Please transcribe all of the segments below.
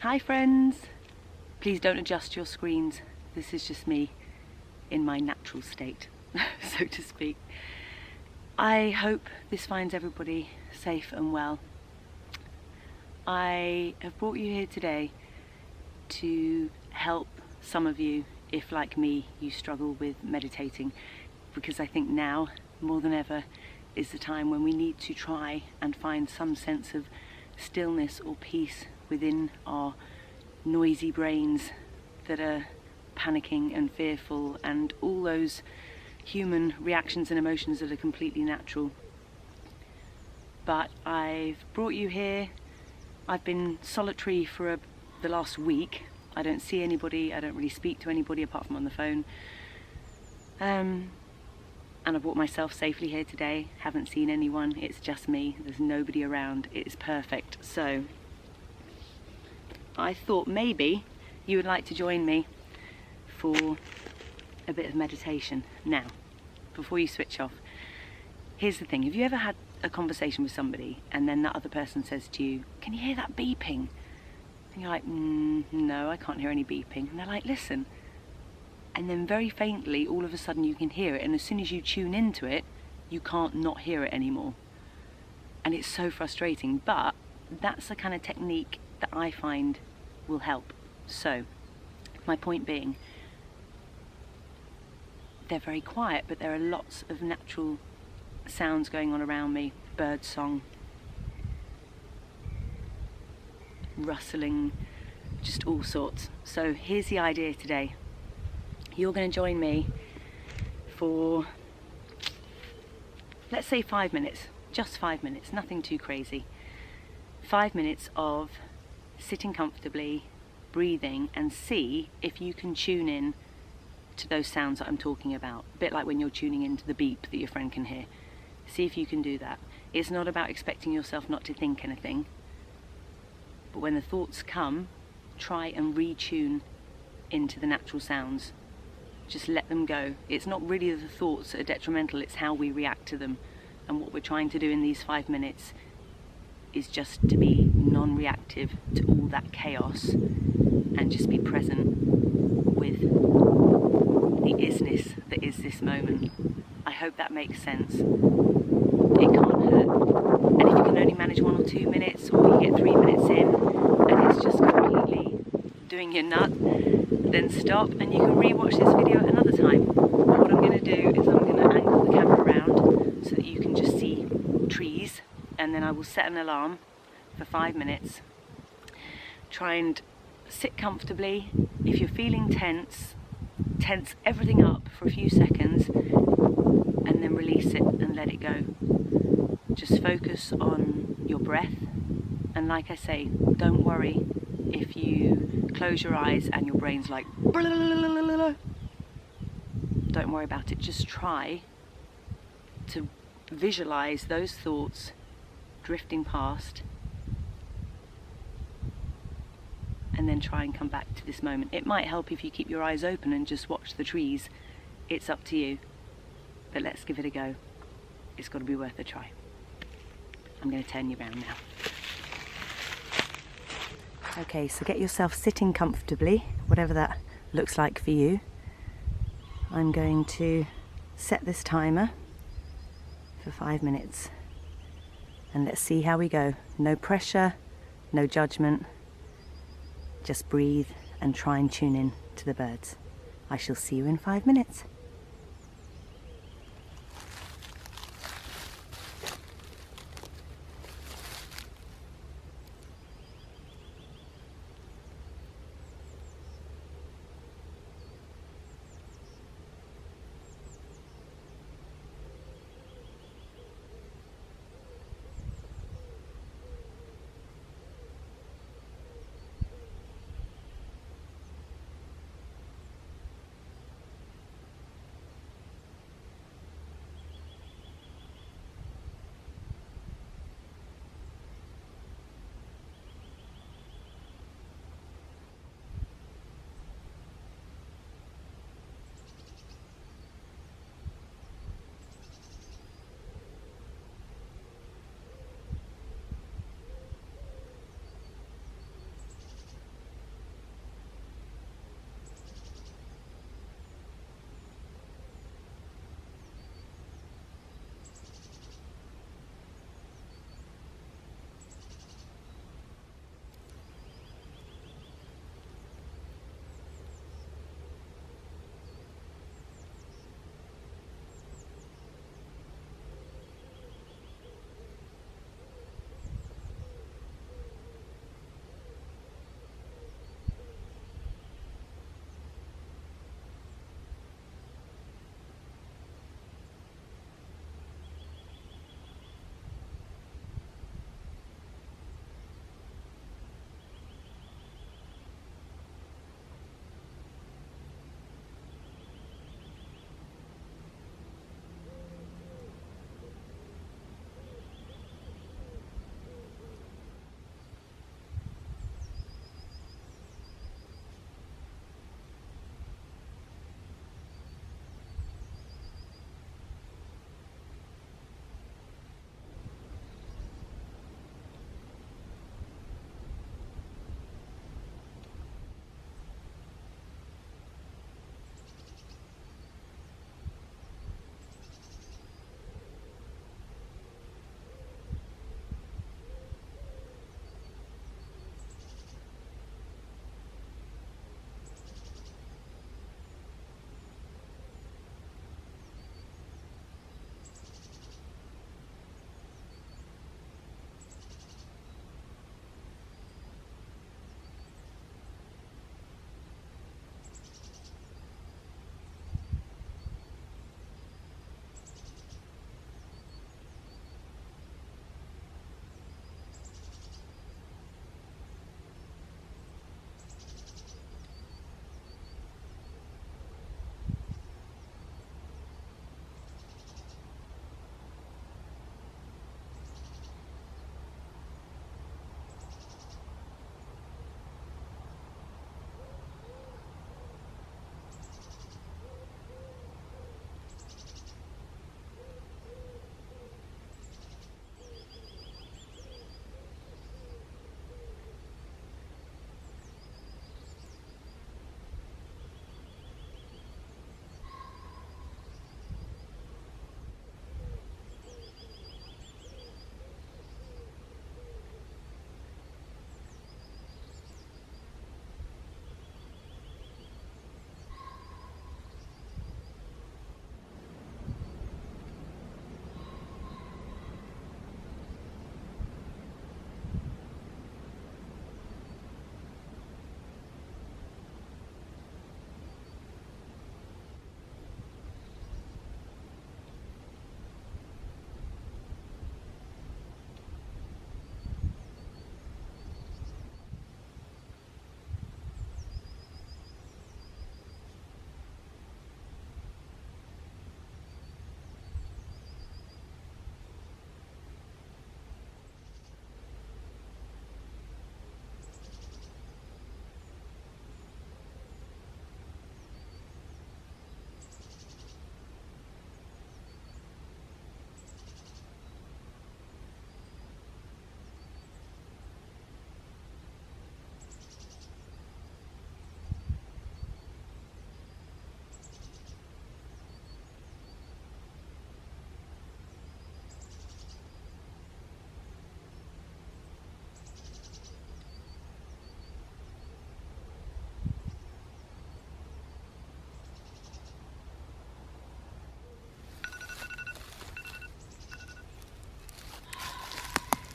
Hi friends! Please don't adjust your screens. This is just me in my natural state, so to speak. I hope this finds everybody safe and well. I have brought you here today to help some of you if, like me, you struggle with meditating, because I think now, more than ever, is the time when we need to try and find some sense of stillness or peace within our noisy brains that are panicking and fearful, and all those human reactions and emotions that are completely natural. But I've brought you here. I've been solitary for the last week. I don't see anybody, I don't really speak to anybody apart from on the phone. And I brought myself safely here today. Haven't seen anyone, it's just me. There's nobody around, it's perfect. So I thought maybe you would like to join me for a bit of meditation. Now, before you switch off, here's the thing. Have you ever had a conversation with somebody and then that other person says to you, "Can you hear that beeping?" And you're like, no, I can't hear any beeping. And they're like, "Listen." And then very faintly, all of a sudden you can hear it. And as soon as you tune into it, you can't not hear it anymore. And it's so frustrating. But that's the kind of technique that I find will help. So, my point being, they're very quiet, but there are lots of natural sounds going on around me. Bird song, rustling, just all sorts. So here's the idea today. You're going to join me for, let's say 5 minutes, just 5 minutes, nothing too crazy. 5 minutes of sitting comfortably, breathing, and see if you can tune in to those sounds that I'm talking about. A bit like when you're tuning into the beep that your friend can hear. See if you can do that. It's not about expecting yourself not to think anything, but when the thoughts come, try and retune into the natural sounds. Just let them go. It's not really the thoughts that are detrimental, it's how we react to them. And what we're trying to do in these 5 minutes is just to be non-reactive to all that chaos and just be present with the isness that is this moment. I hope that makes sense. It can't hurt. And if you can only manage 1 or 2 minutes, or you get 3 minutes in and it's just completely doing your nut, then stop and you can re-watch this video at another time. But what I'm going to do is I'm going to angle the camera around so that you can just see trees, and then I will set an alarm for 5 minutes. Try and sit comfortably. If you're feeling tense, tense everything up for a few seconds and then release it and let it go. Just focus on your breath, and like I say, don't worry if you close your eyes and your brain's like, don't worry about it. Just try to visualize those thoughts drifting past, and then try and come back to this moment. It might help if you keep your eyes open and just watch the trees. It's up to you, but let's give it a go. It's got to be worth a try. I'm going to turn you around now. Okay, so get yourself sitting comfortably, whatever that looks like for you. I'm going to set this timer for 5 minutes and let's see how we go. No pressure, no judgment. Just breathe and try and tune in to the birds. I shall see you in 5 minutes.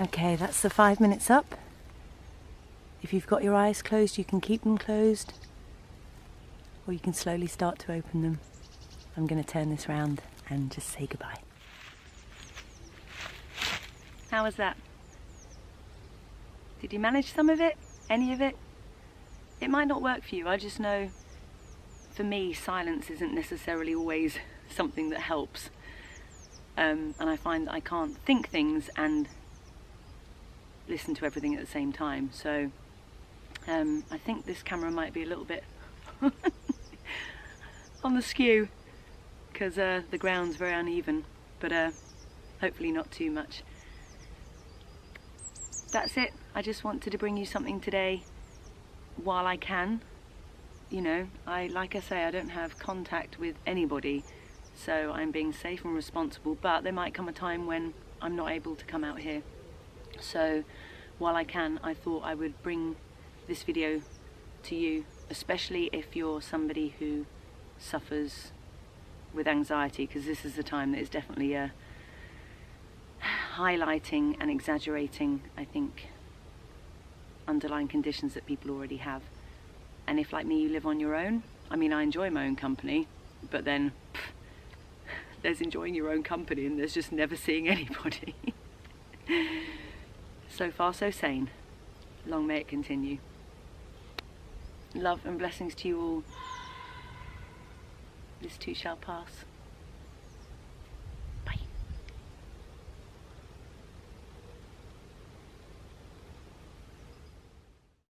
Okay, that's the 5 minutes up. If you've got your eyes closed, you can keep them closed, or you can slowly start to open them. I'm going to turn this round and just say goodbye. How was that? Did you manage some of it? Any of it? It might not work for you. I just know, for me, silence isn't necessarily always something that helps. And I find that I can't think things and listen to everything at the same time. So I think this camera might be a little bit on the skew because the ground's very uneven, but hopefully not too much. That's it. I just wanted to bring you something today while I can. You know, like I say, I don't have contact with anybody, so I'm being safe and responsible, but there might come a time when I'm not able to come out here. So while I can, I thought I would bring this video to you, especially if you're somebody who suffers with anxiety, because this is the time that is definitely highlighting and exaggerating, I think, underlying conditions that people already have. And if, like me, you live on your own, I mean, I enjoy my own company, but then there's enjoying your own company and there's just never seeing anybody. So far, so sane. Long may it continue. Love and blessings to you all. This too shall pass.